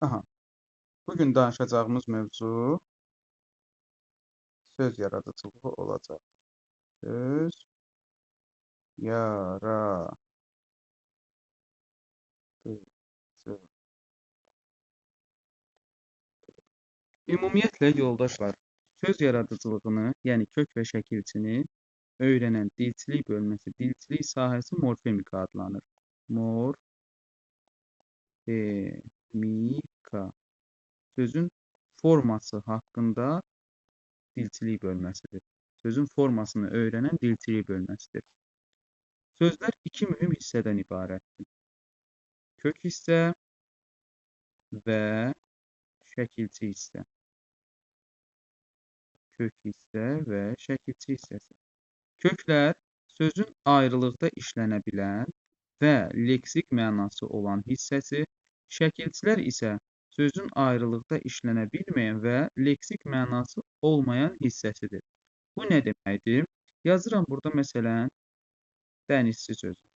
Aha, bugün danışacağımız mövzu söz yaradıcılığı olacaq. Söz yaradıcılığı. Ümumiyyətlə yoldaşlar, söz yaradıcılığını, yəni kök və şəkilçini öyrənən dilçilik bölməsi, dilçilik sahəsi morfemika adlanır. Morfemika. Sözün forması haqqında dilçilik bölməsidir. Sözün formasını öyrənən dilçilik bölməsidir. Sözlər iki mühüm hissədən ibarətdir. Kök hissə və şəkilçi hissə. Kök hissə və şəkilçi hissəsi. Köklər sözün ayrılıqda işlənə bilən və leksik mənası olan hissəsi, şəkilçilər isə sözün ayrılıqda işlənə bilməyən və leksik mənası olmayan hissəsidir. Bu nə deməkdir? Yazıram burada məsələn dənizçi sözü.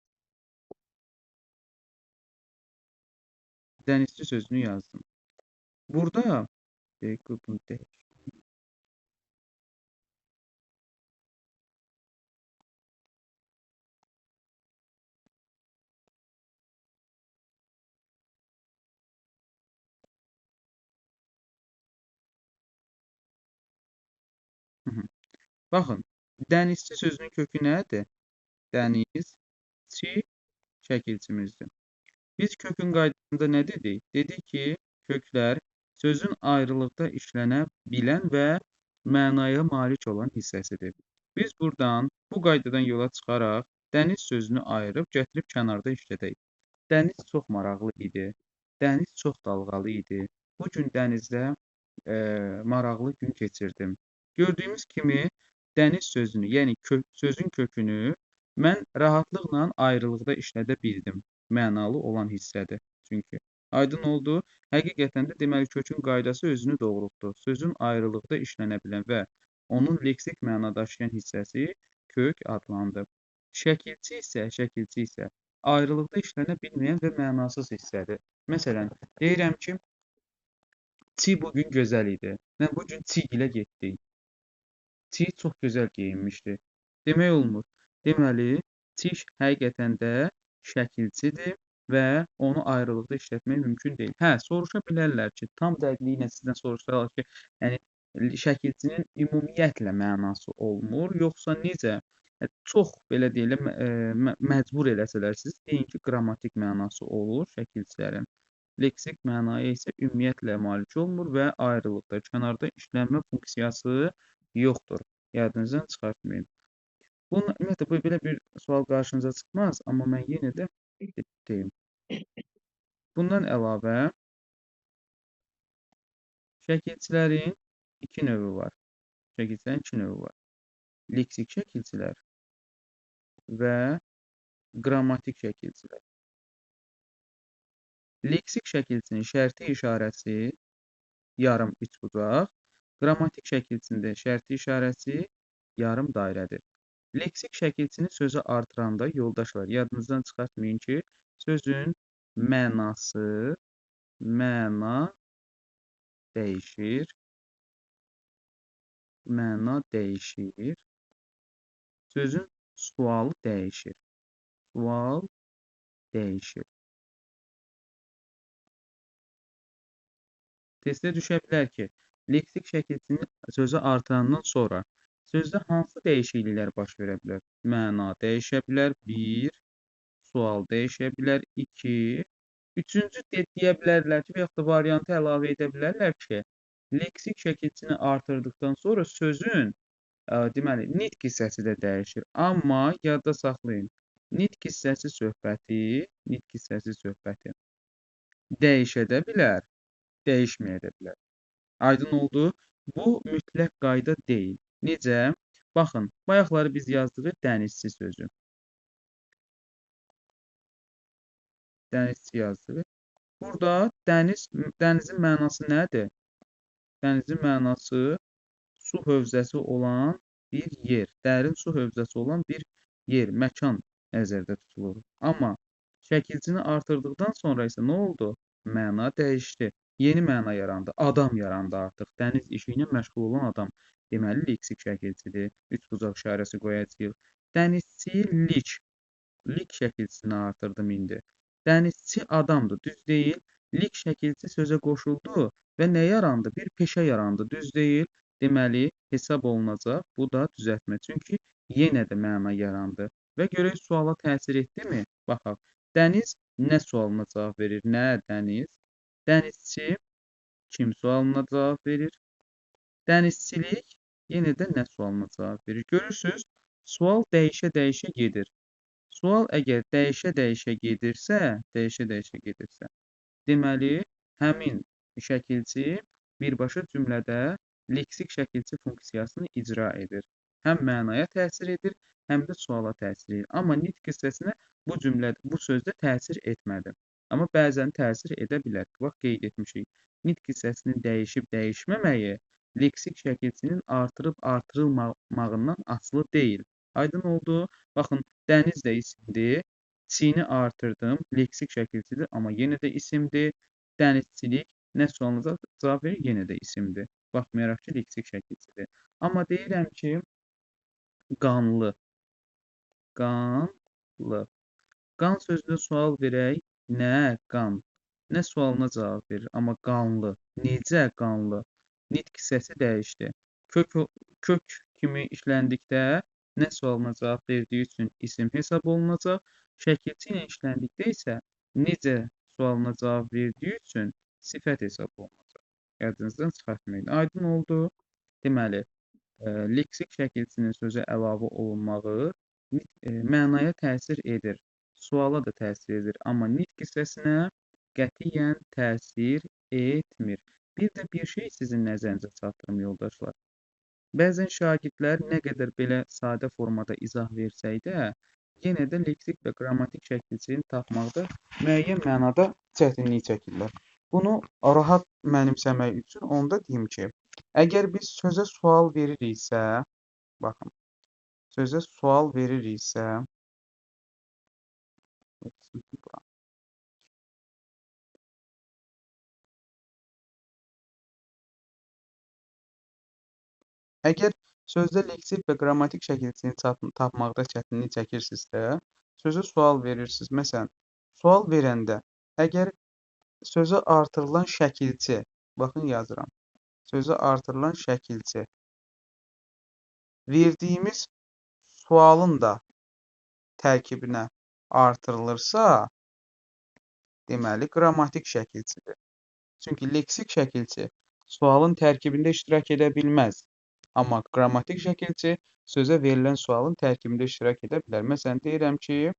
Dənizçi sözünü yazdım. Burada bunu deyək. Baxın, dənizçi sözünün kökü nədir? Dənizçi şəkilçimizdir. Biz kökün qaydasında nə dedik? Dedik ki, köklər sözün ayrılıqda işlənə bilən və mənaya malik olan hissəsidir. Biz buradan, bu qaydadan yola çıxaraq, dəniz sözünü ayırıb gətirib kənarda işlədək. Dəniz çox maraqlı idi. Dəniz çox dalğalı idi. Bu gün dənizdə maraqlı gün keçirdim. Gördüyümüz kimi, dəniz sözünü, yəni sözün kökünü mən rahatlıqla ayrılıqda işlədə bildim. Mənalı olan hissədir. Çünki aydın oldu. Həqiqətən də deməli kökün qaydası özünü doğrultdu. Sözün ayrılıqda işlənə bilən və onun leksik məna daşıyan hissəsi kök adlandı. Şəkilçi isə ayrılıqda işlənə bilməyən və mənasız hissədir. Məsələn, deyirəm ki, Çi bugün gözəl idi. Mən bugün Çi gilə getdik. Çi çox gözəl geyinmişdi. Demək olmur. Deməli, Çi həqiqətən də şəkilçidir və onu ayrılıqda işlətmək mümkün deyil. Hə, soruşa bilərlər ki, tam dəqiqliyi ilə sizdən soruşsalar ki, yəni şəkilçinin ümumiyyətlə mənası olmur, yoxsa necə? Çox belə deyiləm, məcbur eləsələr siz deyin ki, qrammatik mənası olur şəkilçilərin. Leksik mənaya isə ümumiyyətlə malik olmur və ayrılıqda, kənarda işlənmə funksiyası yoxdur. Yadınızdan çıxartmayın. Bunun, ümumiyyətlə, belə bir sual qarşınıza çıxmaz, amma mən yenə də deyim. Bundan əlavə, şəkilçilərin iki növü var. Leksik şəkilçilər və qrammatik şəkilçilər. Leksik şəkilçinin şərti işarəsi yarım üçbucaq, qrammatik şəkilçində şərti işarəsi yarım dairədir. Leksik şəkilçini sözə artıranda yoldaşlar, yadınızdan çıxartmayın ki, sözün mənası, məna dəyişir, sözün sualı dəyişir, sual dəyişir. Testdə düşə bilər ki, leksik şəkilçini sözə artırandan sonra sözdə hansı dəyişikliklər baş verə bilər? Məna dəyişə bilər, 1, sual dəyişə bilər, 2, üçüncü deyə bilərlər ki, və yaxud da variantı əlavə edə bilərlər ki, leksik şəkilçini artırdıqdan sonra sözün deməli, nitq hissəsi də dəyişir. Amma yadda saxlayın, nitq hissəsi söhbəti dəyişə də bilər, dəyişməyə də bilər. Aydın oldu? Bu mütləq qayda deyil. Necə? Baxın, bayaqları biz yazdıq dənizçi sözü. Dənizçi yazdıq. Burada dənizin mənası nədir? Dənizin mənası su hövzəsi olan bir yer, dərin su hövzəsi olan bir yer, məkan nəzərdə tutulur. Amma şəkilçini artırdıqdan sonra isə nə oldu? Məna dəyişdi. Yeni məna yarandı. Adam yarandı artıq. Dəniz işi ilə məşğul olan adam. Deməli, leksik şəkilçidir. Üçbucaq işarəsi qoyacağıq. Dənizçilik. Lik şəkilçisini artırdım indi. Dənizçi adamdır, düz deyil. Lik şəkilçi sözə qoşuldu və nə yarandı? Bir peşə yarandı, düz deyil. Deməli, hesab olunacaq. Bu da düzəltmə. Çünki yenə də məna yarandı. Və görək suala təsir etdimi? Baxaq. Dəniz nə sualına cavab verir? Nə dəniz? Dənizçi kim sualına cavab verir? Dənizçilik yenə də nə sualına cavab verir? Görürsüz, sual dəyişə-dəyişə gedir. Sual əgər dəyişə-dəyişə gedirsə, deməli, həmin şəkilçi birbaşa cümlədə leksik şəkilçi funksiyasını icra edir. Həm mənaya təsir edir, həm də suala təsir edir. Amma nitq hissəsinə bu sözdə təsir etmədi. Amma bəzən təsir edə bilər. Bax, qeyd etmişik. Nitq hissəsinin dəyişib-dəyişməməyi leksik şəkilçinin artırıb-artırılmağından asılı deyil. Aydın oldu? Baxın, dəniz də isimdir. Çini artırdım. Leksik şəkilçidir, amma yenə də isimdir. Dənizçilik nə sualına cavab verir? Yenə də isimdir. Baxmayaraq ki, leksik şəkilçidir. Amma deyirəm ki, qanlı. Qanlı. Qan sözünə sual verək. Nə qan? Nə sualına cavab verir? Amma qanlı. Necə qanlı? Nitq hissəsi dəyişdi. Kök kimi işləndikdə nə sualına cavab verdiyi üçün isim hesab olunacaq. Şəkilçi ilə işləndikdə isə necə sualına cavab verdiyi üçün sifət hesab olunacaq. Yadınızdan çıxartmayın. Aydın oldu? Deməli, leksik şəkilçinin sözə əlavə olunmağı mənaya təsir edir. Suala da təsir edir. Amma nitq hissəsinə qətiyyən təsir etmir. Bir də bir şey sizin nəzərinizə çatdırım, yoldaşlar. Bəzən şagirdlər nə qədər belə sadə formada izah versək də, yenə də leksik və qrammatik şəkilçini tapmaqda müəyyən mənada çətinlik çəkirlər. Bunu rahat mənimsəmək üçün onda deyim ki, əgər biz sözə sual veririksə, baxın, sözə sual veririksə, əgər sözdə leksik və qrammatik şəkilçini tapmaqda çətinlik çəkirsinizsə, sözə sual verirsiniz. Məsələn, sual verəndə əgər sözə artırılan şəkilçi, baxın yazıram, sözə artırılan şəkilçi verdiyimiz sualın da tərkibinə artırılırsa, deməli, qrammatik şəkilçidir. Çünki leksik şəkilçi sualın tərkibində iştirak edə bilməz. Amma qrammatik şəkilçi sözə verilən sualın tərkibində iştirak edə bilər. Məsələn, deyirəm ki,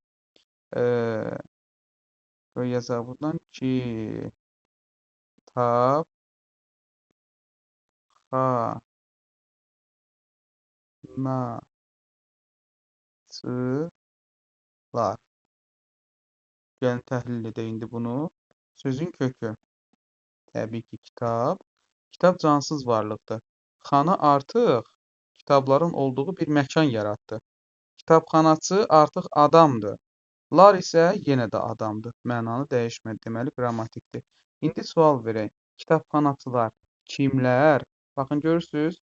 yazaq buradan ki, kitabxanaçılar. Gəlin təhlil edək indi bunu. Sözün kökü. Təbii ki, kitab. Kitab cansız varlıqdır. Xana artıq kitabların olduğu bir məkan yaratdı. Kitabxanaçı artıq adamdır. Lar isə yenə də adamdır. Mənanı dəyişmədi. Deməli, qrammatikdir. İndi sual verək. Kitabxanaçılar kimlər? Baxın, görürsünüz.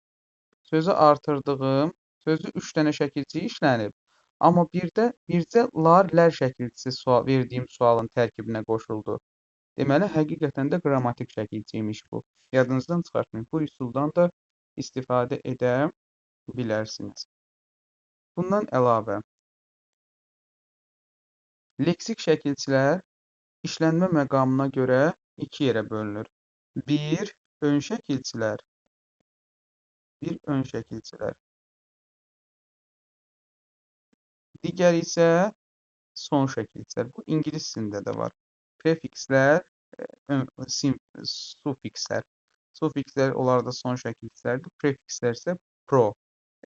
Sözü artırdığım, sözü 3 dənə şəkilçi işlənib. Amma bircə lar şəkilçisi verdiyim sualın tərkibinə qoşuldu. Deməli, həqiqətən də qrammatik şəkilçiymiş bu. Yadınızdan çıxartmayın. Bu üsuldan da istifadə edə bilərsiniz. Bundan əlavə, leksik şəkilçilər işlənmə məqamına görə 2 yerə bölünür. Bir, ön şəkilçilər. Digər isə son şəkilçilər. Bu ingilis dilində də var. Prefikslər, sufikslər. Sufikslər onlar da son şəkilçilərdir. Prefikslər isə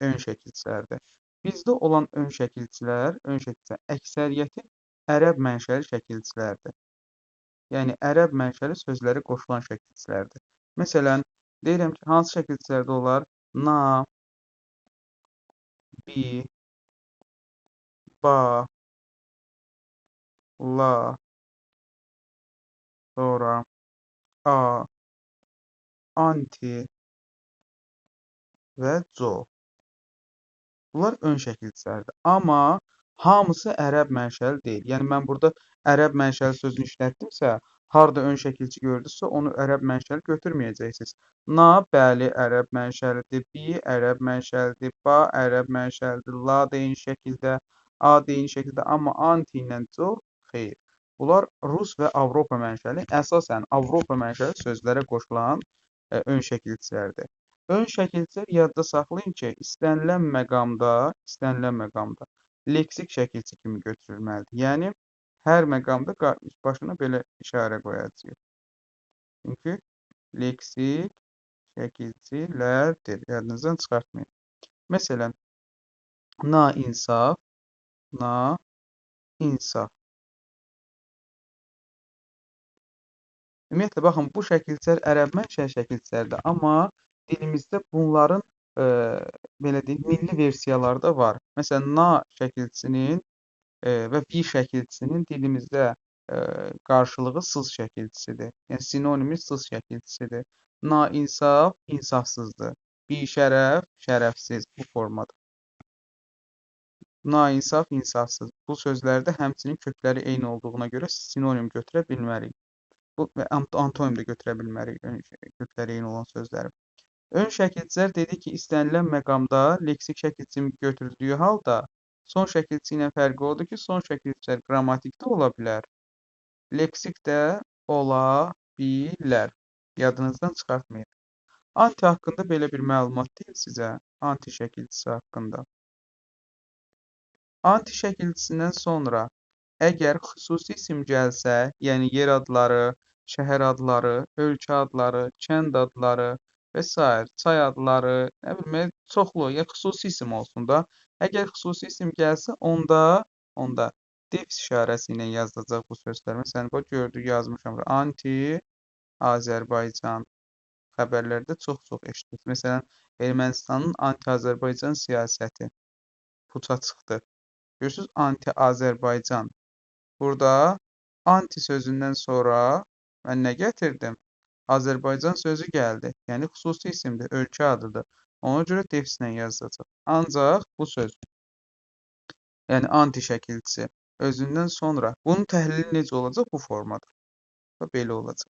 ön şəkilçilərdir. Bizdə olan ön şəkilçilər əksəriyyəti ərəb mənşəli şəkilçilərdir. Yəni, ərəb mənşəli sözləri qoşulan şəkilçilərdir. Məsələn, deyirəm ki, hansı şəkilçilərdə olar? Na, bi, ba, la, sonra, a, anti və co. Bunlar ön şəkilçilərdir. Amma hamısı ərəb mənşəli deyil. Yəni mən burada ərəb mənşəli sözünü işlətdimsə, harda ön şəkilçi gördünüzsə, onu ərəb mənşəli götürməyəcəksiniz. Na, bəli, ərəb mənşəlidir. Bi, ərəb mənşəlidir. Ba, ərəb mənşəlidir. La da eyni şəkildə, a da eyni şəkildə. Amma anti ilə co, xeyr. Bunlar Rus və Avropa mənşəli, əsasən Avropa mənşəli sözlərə qoşulan ön şəkilçilərdir. Ön şəkilçilər yadda saxlayın ki, istənilən məqamda leksik şəkilçi kimi götürülməlidir. Yəni, hər məqamda başına belə işarə qoyacağıq. Çünki leksik şəkilçilərdir. Yadınızdan çıxartmayın. Məsələn, na-insaf, na-insaf. Ümumiyyətlə, baxın, bu şəkilçilər ərəb mənşəli şəkilçilərdir, amma dilimizdə bunların belə deyək, milli versiyaları da var. Məsələn, na şəkilçisinin və bi şəkilçisinin dilimizdə qarşılığı sız şəkilçisidir. Yəni, sinonimi sız şəkilçisidir. Na-insaf, insafsızdır. Bişərəf, şərəfsiz bu formada. Na-insaf, insafsız. Bu sözlərdə həmçinin kökləri eyni olduğuna görə sinonim götürə bilmərik. Bu antonim də götürə bilmərik kökləri eyni olan sözləri. Ön şəkilçilər dedi ki, istənilən məqamda leksik şəkilçi götürüldüyü halda son şəkilçi ilə fərqi odur ki, son şəkilçilər qrammatikdə ola bilər, leksik də ola bilər. Yadınızdan çıxartmayın. Anti haqqında belə bir məlumat deyil sizə, anti şəkilçisi haqqında. Anti şəkilçisindən sonra əgər xüsusi isim gəlsə, yəni yer adları, şəhər adları, ölkə adları, kənd adları və s. çay adları, nə bilmək, çoxlu, ya xüsusi isim olsun da. Əgər xüsusi isim gəlsə, onda defis işarəsi ilə yazdıracaq bu sözlər. Məsələn, bax, gördük, yazmışam. Anti-Azərbaycan xəbərlərdə çox-çox eşidilir. Məsələn, Ermənistanın anti-Azərbaycan siyasəti puça çıxdı. Görürsünüz, anti-Azərbaycan. Burada anti sözündən sonra mən nə gətirdim? Azərbaycan sözü gəldi. Yəni, xüsusi isimdir, ölkə adıdır. Ona görə defislə yazacaq. Ancaq bu söz, yəni anti şəkilçisi özündən sonra bunun təhlili necə olacaq? Bu formada. Belə olacaq.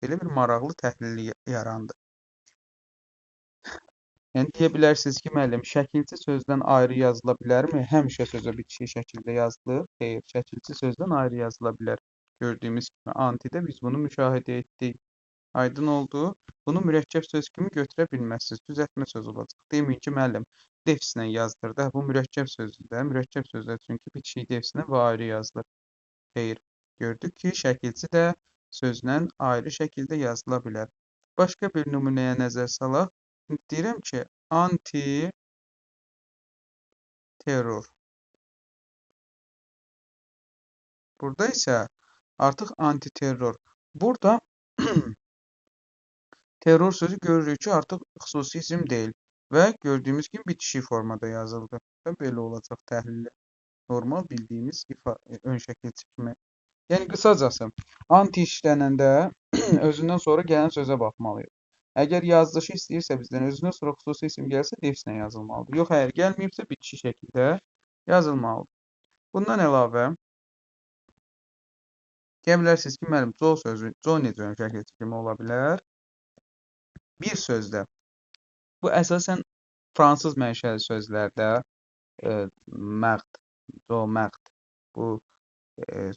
Belə bir maraqlı təhlili yarandı. Yəni, deyə bilərsiniz ki, müəllim, şəkilçi sözdən ayrı yazıla bilərmi? Həmişə sözə bitişik şəkildə yazılır. Xeyr, şəkilçi sözdən ayrı yazıla bilər. Gördüyümüz kimi, antidə biz bunu müşahidə etdik. Aydın oldu. Bunu mürəkkəb söz kimi götürə bilməzsiniz. Düzəltmə söz olacaq. Deməyin ki, müəllim, defislə yazdır da. Bu mürəkkəb sözdür. Mürəkkəb sözlər çünki bitişik defislə və ayrı yazılır. Xeyr, gördük ki, şəkilçi də sözlə ayrı şəkildə yazıla bilər. Başqa bir nümunəyə nəzər salaq. Deyirəm ki, anti-terror. Burada isə artıq anti-terror. Burada terror sözü görürük ki, artıq xüsusi isim deyil və gördüyümüz kimi bitişik formada yazıldı. Və belə olacaq təhlili. Normal bildiyimiz ön şəkilçi kimi. Yəni, qısacası, anti işlənəndə özündən sonra gələn sözə baxmalıyıq. Əgər yazılışı istəyirsə bizdən özündən sonra xüsusi isim gəlsə, defislə yazılmalıdır. Yox, əgər gəlməyibsə, bitişik şəkildə yazılmalıdır. Bundan əlavə, deyə bilərsiniz ki, müəllim, co sözü, co necə ön şəkilçi kimi ola bilər? Bir sözdə, bu əsasən fransız mənşəli sözlərdə məqd, co məqd, bu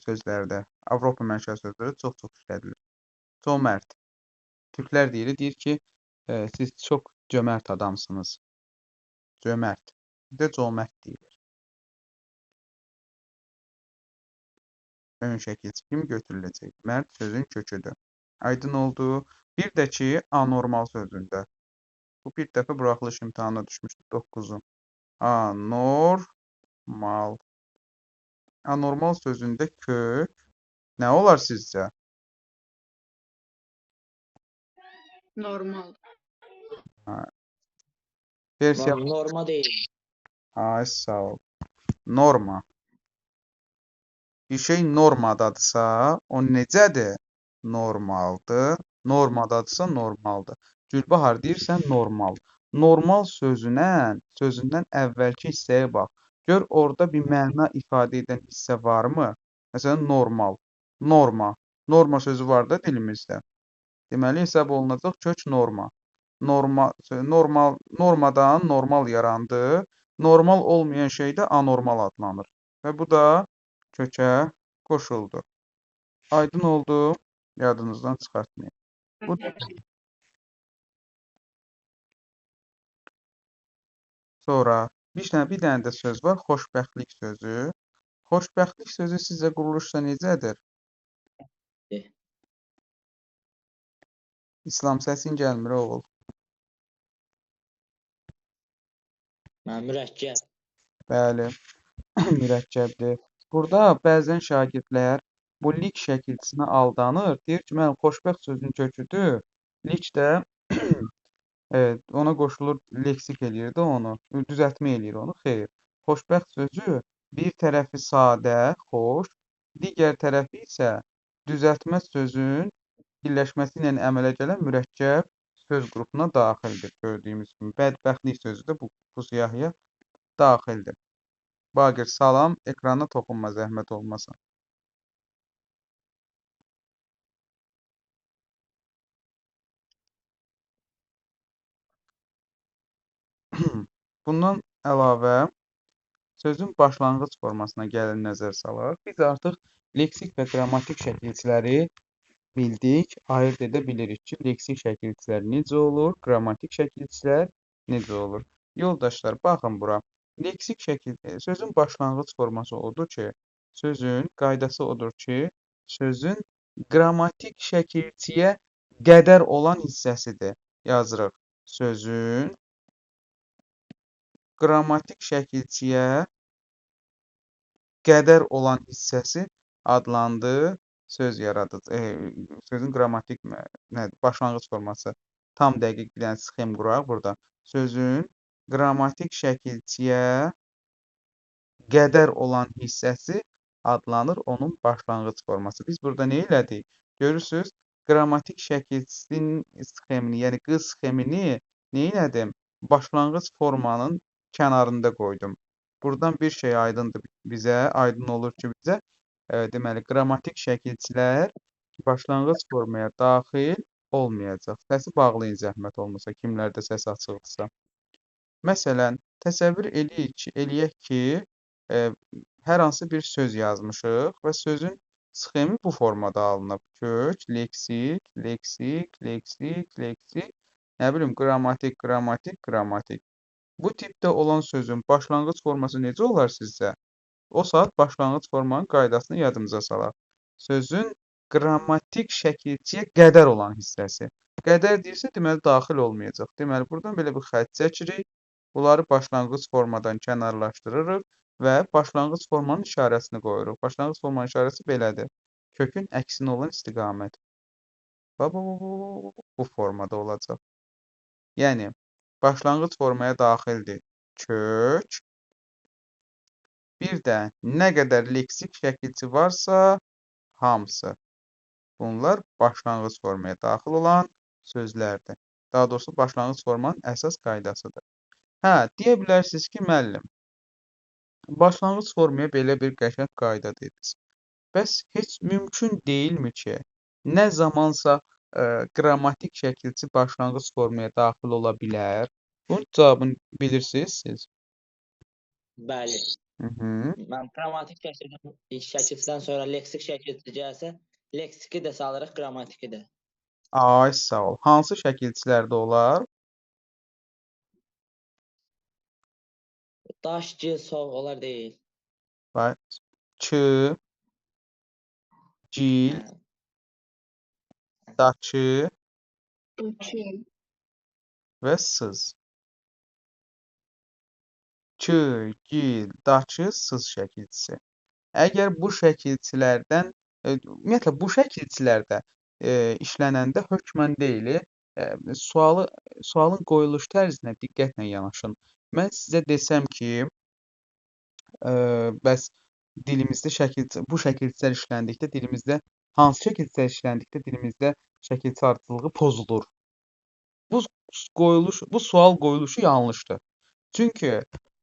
sözlərdə, Avropa mənşəli sözlərdə çox-çox işlədilir. Cömərd. Türklər deyir ki, siz çox cömərd adamsınız. Cömərd. Bir də cömərd deyilir. Ön şəkilçi kimi götürüləcək. Mərd sözün köküdür. Aydın oldu. Bir də ki, anormal sözündə. Bu bir dəfə buraxılış imtahanına düşmüşdü, 9-u. Anormal. Anormal sözündə kök nə olar sizcə? Normal. Versiya. Norma değil. Ay, sağ ol. Norma. Bir şey normadadısa, o necədir? Normaldır. Normadadırsa normaldır. Gülbahar deyirsən normal. Normal sözündən əvvəlki hissəyə bax. Gör orada bir məna ifadə edən hissə varmı? Məsələn, normal, norma. Norma sözü var da dilimizdə. Deməli hesab olunacaq kök norma. Normadan normal yarandı. Normal olmayan şey də anormal adlanır. Və bu da kökə qoşuldu. Aydın oldu? Yadınızdan çıxartmayın. Bu sonra bir dənə də söz var, xoşbəxtlik sözü. Xoşbəxtlik sözü sizcə quruluşda necədir? İslam səsin gəlmir oğul. Mürəkkəb. Bəli, mürəkkəbdir. Burada bəzən şagirdlər bu lik şəkilçisinə aldanır. Deyir ki, mən xoşbəxt sözün köküdür. Lik də evet, ona qoşulur, leksik eləyir də onu, düzəltmə eləyir onu. Xeyr. Xoşbəxt sözü bir tərəfi sadə, xoş, digər tərəfi isə düzəltmə sözün birləşməsi ilə əmələ gələn mürəkkəb söz qrupuna daxildir. Gördüyümüz kimi bədbəxtlik sözü də bu siyahıya daxildir. Baqir, salam, ekrana toxunma, zəhmət olmasa. Bundan əlavə sözün başlanğıc formasına gəlin nəzər salaq. Biz artıq leksik və qrammatik şəkilçiləri bildik, ayırd edə bilirik ki, leksik şəkilçilər necə olur, qrammatik şəkilçilər necə olur. Yoldaşlar, baxın bura. Leksik sözün başlanğıc forması odur ki, sözün qaydası odur ki, sözün qrammatik şəkilçiyə qədər olan hissəsidir. Yazırıq. Sözün qrammatik şəkilçiyə qədər olan hissəsi adlandı söz yaradıcı. Sözün qrammatik başlanğıc forması. Tam dəqiq bir dənə sxem quraq burada. Sözün qrammatik şəkilçiyə qədər olan hissəsi adlanır onun başlanğıc forması. Biz burada nə elədik? Görürsüz, qrammatik şəkilçisinin sxemini, yəni q sxemini nə elədim? Başlanğıc formanın kənarında qoydum. Buradan bir şey aydındır bizə, aydın olur ki, bizə deməli, qrammatik şəkilçilər başlanğıc formaya daxil olmayacaq. Səsi bağlayın zəhmət olmasa, kimlərdə səs açıqdırsa. Məsələn, təsəvvür eləyək ki, hər hansı bir söz yazmışıq və sözün sxemi bu formada alınıb. Kök, leksik, leksik, leksik, leksik, nə bilim, qrammatik, qrammatik, qrammatik. Bu tipdə olan sözün başlanğıc forması necə olar sizcə? O saat başlanğıc formanın qaydasını yadımıza salaq. Sözün qrammatik şəkilçiyə qədər olan hissəsi. Qədər deyirsə, deməli, daxil olmayacaq. Deməli, buradan belə bir xətt çəkirik. Bunları başlanğıc formadan kənarlaşdırırıq və başlanğıc formanın işarəsini qoyuruq. Başlanğıc formanın işarəsi belədir. Kökün əksinə olan istiqamət. Bu formada olacaq. Yəni, başlanğıc formaya daxildir kök. Bir də nə qədər leksik şəkilçi varsa, hamısı. Bunlar başlanğıc formaya daxil olan sözlərdir. Daha doğrusu, başlanğıc formanın əsas qaydasıdır. Deyə bilərsiniz ki, müəllim, başlanğıc formaya belə bir qəşəng qayda dediniz. Bəs heç mümkün deyilmi ki, nə zamansa qrammatik şəkilçi başlanğıc formaya daxil ola bilər? Bunun cavabını bilirsiniz siz? Bəli. Mən qrammatik şəkilçidən sonra leksik şəkilçi gəlsə, leksiki də salırıq, qrammatiki də. Ay, sağ ol. Hansı şəkilçilərdə olar? Daş, gil, soğ, onlar deyil. Çı, gil, daçı və sız. Çı, gil, daçı, sız şəkilçisi. Əgər bu şəkilçilərdən, ümumiyyətlə bu şəkilçilərdə işlənəndə hökmən deyil, sualın qoyuluş tərzinə diqqətlə yanaşın. Mən sizə desəm ki, bəs dilimizdə bu şəkilçilər işləndikdə dilimizdə hansı şəkildə işləndikdə dilimizdə şəkilçi ardıcıllığı pozulur? Bu bu sual qoyuluşu yanlışdır. Çünki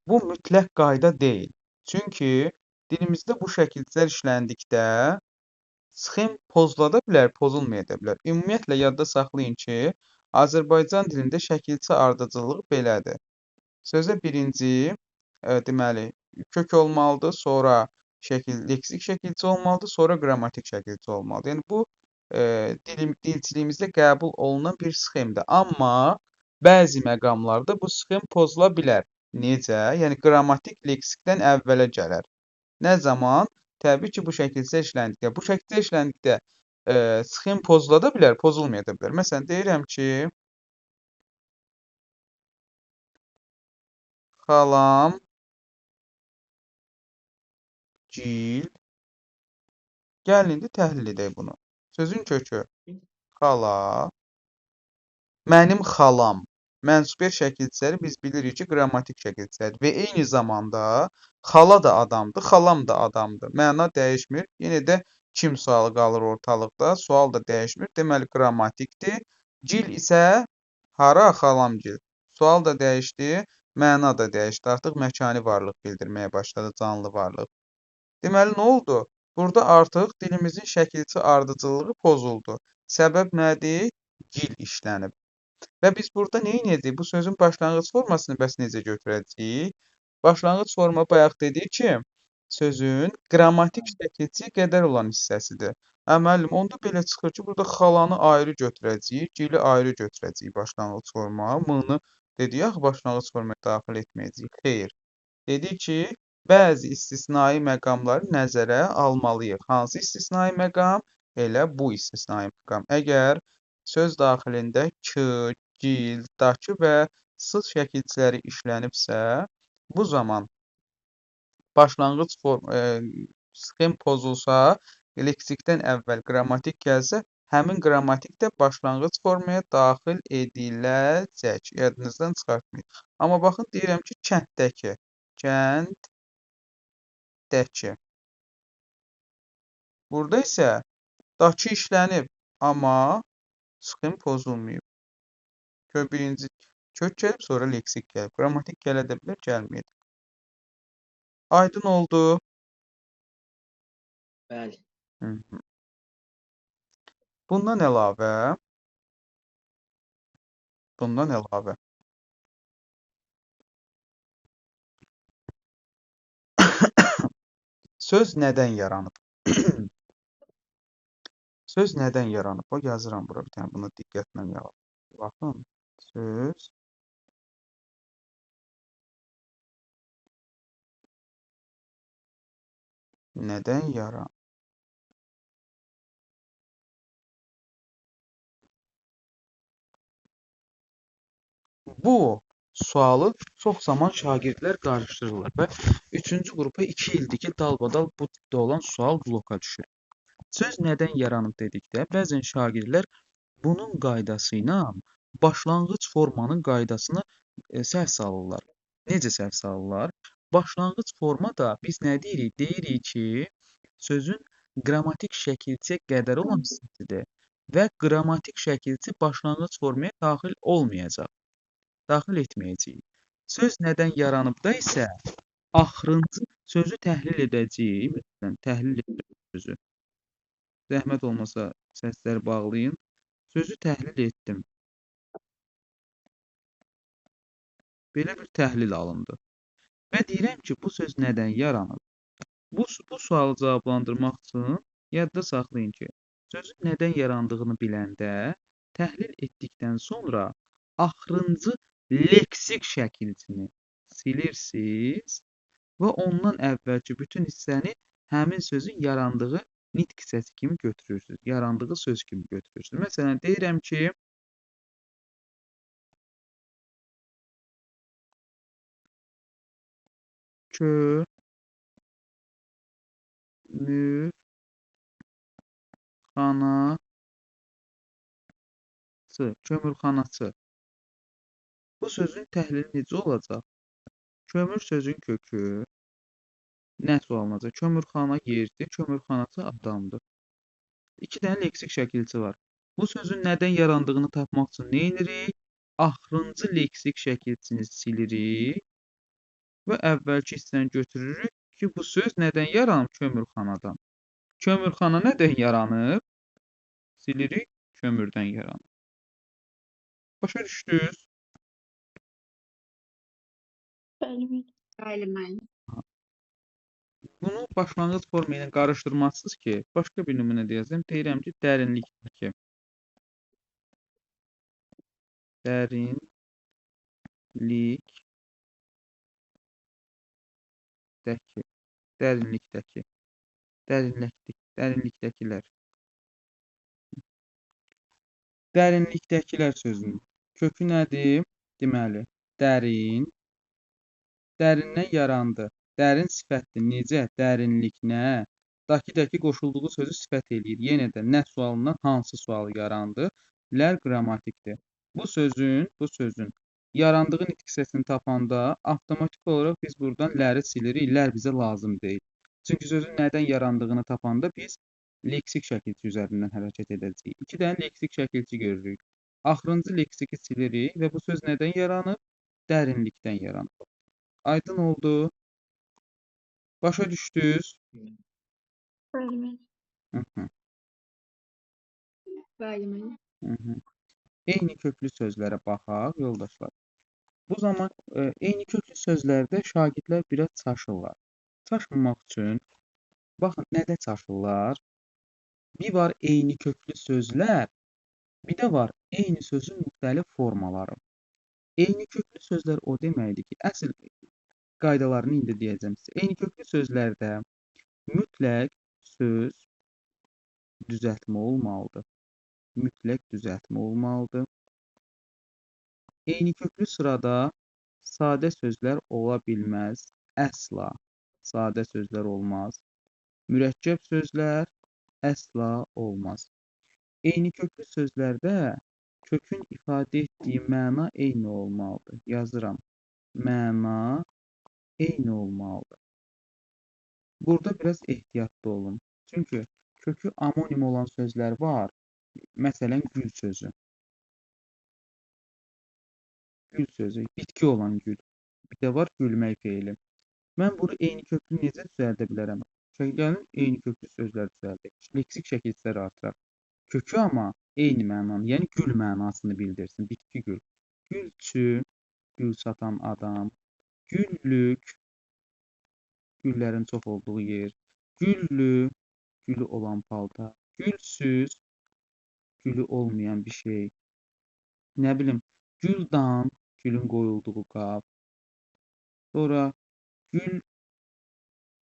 bu mütləq qayda deyil. Çünki dilimizdə bu şəkilçilər işləndikdə sxem pozula da bilər, pozulmaya da bilər. Ümumiyyətlə yadda saxlayın ki, Azərbaycan dilində şəkilçi ardıcıllığı belədir. Sözə birinci, deməli, kök olmalıdır, sonra leksik şəkilçi olmalıdır, sonra qrammatik şəkilçi olmalıdır. Yəni bu dilçiliyimizdə qəbul olunan bir sxemdir. Amma bəzi məqamlarda bu sxem pozula bilər. Necə? Yəni qrammatik leksikdən əvvələ gələr. Nə zaman? Təbii ki, bu şəkildə işləndikdə. Bu şəkildə işləndikdə sxem pozula da bilər, pozulmaya da bilər. Məsələn, deyirəm ki, xalam gil. Gəlin indi təhlil edək bunu. Sözün kökü xala, mənim xalam. Mənsub şəkilçiləri biz bilirik ki, qrammatik şəkilçilərdir və eyni zamanda xala da adamdır, xalam da adamdır. Məna dəyişmir. Yenə də kim sualı qalır ortalıqda, sual da dəyişmir. Deməli qrammatikdir. Gil isə hara xalamgil. Sual da dəyişdi, məna da dəyişdi. Artıq məkani varlıq bildirməyə başladı, canlı varlıq. Deməli nə oldu? Burada artıq dilimizin şəkilçi ardıcıllığı pozuldu. Səbəb nədir? Gil işlənib. Və biz burada nə edəcəyik? Bu sözün başlanğıc formasını bəs necə götürəcəyik? Başlanğıc forma bayaq dedik ki, sözün qrammatik şəkilçiyə qədər olan hissəsidir. Müəllim, onda belə çıxır ki, burada xalanı ayrı götürəcəyik, gili ayrı götürəcəyik başlanğıc forma. M-nı dedik axı başlanğıc formaya daxil etməyəcəyik. Xeyr. Dedik ki, bəzi istisnai məqamları nəzərə almalıyıq. Hansı istisnai məqam? Elə bu istisnai məqam. Əgər söz daxilində k, gil, dakı və s şəkilçiləri işlənibsə, bu zaman başlanğıc sxem pozulsa, leksikdən əvvəl qrammatik gəlsə, həmin qrammatik də başlanğıc formaya daxil ediləcək. Yadınızdan çıxartmayın. Amma baxın, deyirəm ki, kənddəki. Kənddəki. Burada isə dakı işlənib, amma sxem pozulmayıb. Birinci kök gəlib, sonra leksik gəlib. Qrammatik gələ də bilər, gəlməyə də. Aydın oldu. Bəli. Bundan əlavə söz nədən yaranıb? Söz nədən yaranıb? O yazıram bura bir dənə. Bunu diqqətlə yazın. Baxın. Söz nədən yaranıb? Bu sualı çox zaman şagirdlər qarışdırırlar və 3-cü qrupa 2 ildir ki, dalbadal bu tipdə olan sual bloka düşür. Söz nədən yaranıb dedikdə, bəzən şagirdlər bunun qaydası ilə başlanğıc formanın qaydasını səhv salırlar. Necə səhv salırlar? Başlanğıc formada biz nə deyirik? Deyirik ki, sözün qrammatik şəkilçiyə qədər olan hissəsidir və qrammatik şəkilçi başlanğıc formaya daxil olmayacaq. Daxil etməyəcəyik. Söz nədən yaranıbda isə axırıncı sözü təhlil edəcəyik. Məsələn, təhlil edirəm sözü. Zəhmət olmasa səsləri bağlayın. Sözü təhlil etdim. Belə bir təhlil alındı. Və deyirəm ki, bu söz nədən yaranıb? Bu sualı cavablandırmaq üçün yadda saxlayın ki, sözün nədən yarandığını biləndə təhlil etdikdən sonra axırıncı leksik şəkilçini silirsiniz və ondan əvvəlki bütün hissəni həmin sözün yarandığı nitq hissəsi kimi götürürsünüz. Yarandığı söz kimi götürürsünüz. Məsələn, deyirəm ki, kömürxanaçı. Bu sözün təhlili necə olacaq? Kömür sözün kökü nə sualınacaq? Kömürxana yerdir, kömürxanaçı adamdır. İki dənə leksik şəkilçi var. Bu sözün nədən yarandığını tapmaq üçün nə edirik? Axırıncı leksik şəkilçini silirik və əvvəlki hissəni götürürük ki, bu söz nədən yaranıb? Kömürxanadan. Kömürxana nədən yaranıb? Silirik, kömürdən yaranıb. Başa düşdünüz? Bəli, müəllim. Bunu başlanğıc forma ilə qarışdırmazsınız ki, başqa bir nümunə deyəcəm. Deyirəm ki, dərinlikdəki. Dərinlikdəki. Dərinlikdəki. Dərinlikdəkilər. Dərinlikdəkilər sözünün kökü nədir? Deməli, dərin. Dərindən yarandı. Dərin sifətdir. Necə? Dərinlik nə? Dakidəki qoşulduğu sözü sifət eləyir. Yenə də nə sualından hansı sual yarandı? Lər qrammatikdir. Bu sözün yarandığı nitq hissəsini tapanda avtomatik olaraq biz buradan ləri silirik. Lər bizə lazım deyil. Çünki sözün nədən yarandığını tapanda biz leksik şəkilçi üzərindən hərəkət edəcəyik. İki dənə leksik şəkilçi görürük. Axırıncı leksiki silirik və bu söz nədən yaranıb? Dərinlikdən yaranıb. Aydın oldu. Başa düşdünüz? Bəli, müəllim. Hı-hı, Bəli, müəllim. hı-hı. Eyni köklü sözlərə baxaq, yoldaşlar. Bu zaman eyni köklü sözlərdə şagirdlər biraz çaşırlar. Çaşmamaq üçün baxın nədə çaşırlar? Bir var eyni köklü sözlər, bir də var eyni sözün müxtəlif formaları. Eyni köklü sözlər o deməkdir ki, əsl qaydalarını indi deyəcəm sizə. Eyni köklü sözlərdə mütləq söz düzəltmə olmalıdır. Mütləq düzəltmə olmalıdır. Eyni köklü sırada sadə sözlər ola bilməz. Əsla sadə sözlər olmaz. Mürəkkəb sözlər əsla olmaz. Eyni köklü sözlərdə kökün ifadə etdiyi məna eyni olmalıdır. Yazıram. Məna eyni olmalıdır. Burada biraz ehtiyatlı olun. Çünki kökü amonim olan sözlər var. Məsələn, gül sözü. Gül sözü, bitki olan gül. Bir də var gülmək feili. Mən bunu eyni köklü necə düzəldə bilərəm? Gəlin, eyni köklü sözlər düzəldək. Leksik şəkilçilər artıraq. Kökü amma eyni mənanı, yəni gül mənasını bildirsin. Bitki gül. Gülçü, gül satan adam. Güllük, güllərin çox olduğu yer. Güllü, gülü olan paltar. Gülsüz, gülü olmayan bir şey. Nə bilim, güldan, gülün qoyulduğu qab. Sonra gül,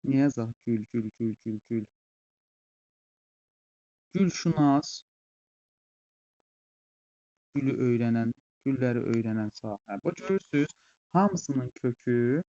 nə yazaq? Gül. Gülşünas, gülü öyrənən, gülləri öyrənən sahə. Bu görürsüz, hamısının kökü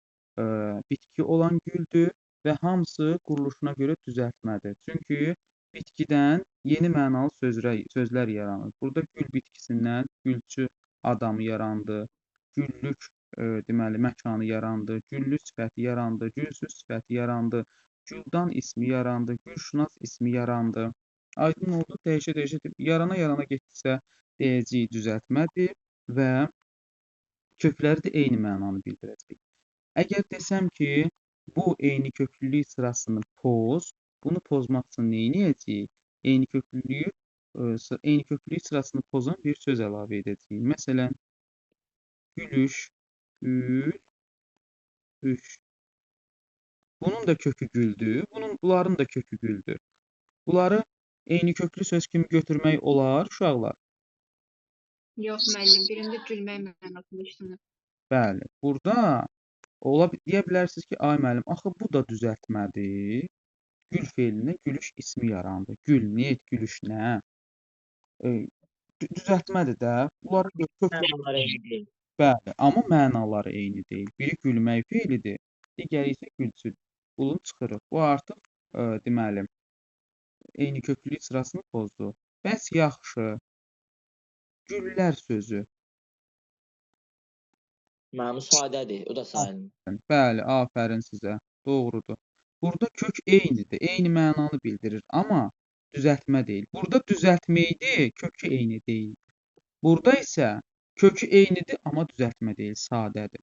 bitki olan güldür və hamısı quruluşuna görə düzəltmədir. Çünki bitkidən yeni mənalı sözlər yaranır. Burada gül bitkisindən gülçü adamı yarandı. Güllük deməli məkanı yarandı. Güllü sifəti yarandı. Gülsüz sifəti yarandı. Güldan ismi yarandı. Gülşünas ismi yarandı. Aydın oldu, dəyişə yarana getdisə deyəcəyi düzəltmədir və kökləri də eyni mənanı bildirəcək. Əgər desəm ki, bu eyni köklülük sırasını poz, bunu pozmaq üçün nə edəcəyik? Eyni köklülük sırasını pozan bir söz əlavə edəcəyik. Məsələn, gülüş, gülüş. Bunun da kökü güldür, bunların da kökü güldür. Bunları eyni köklü söz kimi götürmək olar, uşaqlar. Yox, müəllim. Birində gülmək mənasında işlənir. Bəli, burada deyə bilərsiniz ki, ay müəllim, axı bu da düzəltmədir. Gül feilindən gülüş ismi yarandı. Gül, niyet, gülüş nə? Düzəltmədir də. Bunları Mənaları eyni deyil. Bəli, amma mənaları eyni deyil. Biri gülmək feilidir, digəri isə gülçüdür. Bunu çıxırıq. Bu artıq deməli eyni köklülük sırasını pozdu. Bəs yaxşı. Güllər sözü. Mənim sadədir, o da sayılmır. Bəli, afərin sizə. Doğrudur. Burada kök eynidir, eyni mənanı bildirir. Amma düzəltmə deyil. Burada düzəltmə idi, kökü eyni deyil. Burada isə kökü eynidir, amma düzəltmə deyil, sadədir.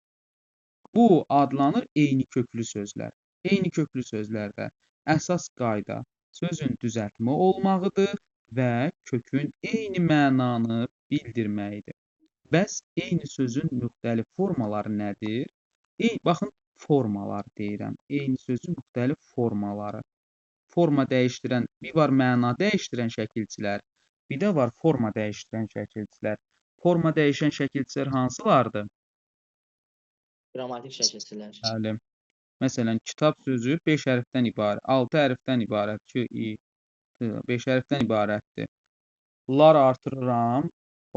Bu adlanır eyni köklü sözlər. Eyni köklü sözlərdə əsas qayda sözün düzəltmə olmağıdır və kökün eyni mənanı bildirməyidir. Bəs eyni sözün müxtəlif formaları nədir? Baxın, formalar deyirəm. Eyni sözün müxtəlif formaları. Forma dəyişdirən, bir var məna dəyişdirən şəkilçilər, bir də var forma dəyişdirən şəkilçilər. Forma dəyişən şəkilçilər hansılardır? Qrammatik şəkilçilər. Bəli. Məsələn, kitab sözü 5 hərfdən ibarət, 6 hərfdən ibarət, K, I, T, 5 hərfdən ibarətdir. Lar artırıram,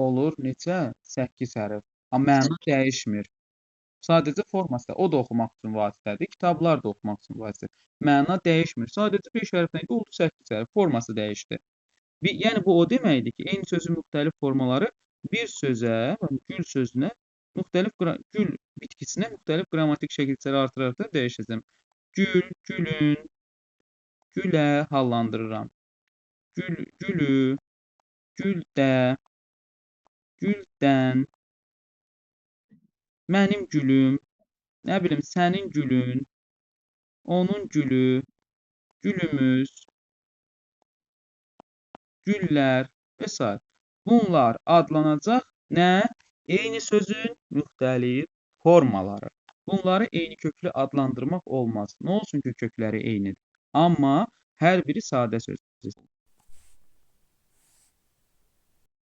olur neçə? 8 hərf. Amma məna dəyişmir. Sadəcə forması, o da oxumaq üçün vasitədir, kitablar da oxumaq üçün vasitədir. Məna dəyişmir. Sadəcə 5 hərfdən oldu 8 hərf, forması dəyişdi. Yəni bu o deməkdir ki, eyni sözün müxtəlif formaları bir sözə, gül sözünə, gül bitkisinə müxtəlif qrammatik şəkilçələri artıraraq dəyişəcəm. Gül, gülün, gülə hallandırıram. Gülü, güldə, güldən, mənim gülüm, nə bilim, sənin gülün, onun gülü, gülümüz, güllər və s. Bunlar adlanacaq nə? Eyni sözün müxtəlif formaları. Bunları eyni köklü adlandırmaq olmaz. Nə olsun ki, kökləri eynidir. Amma hər biri sadə sözdür.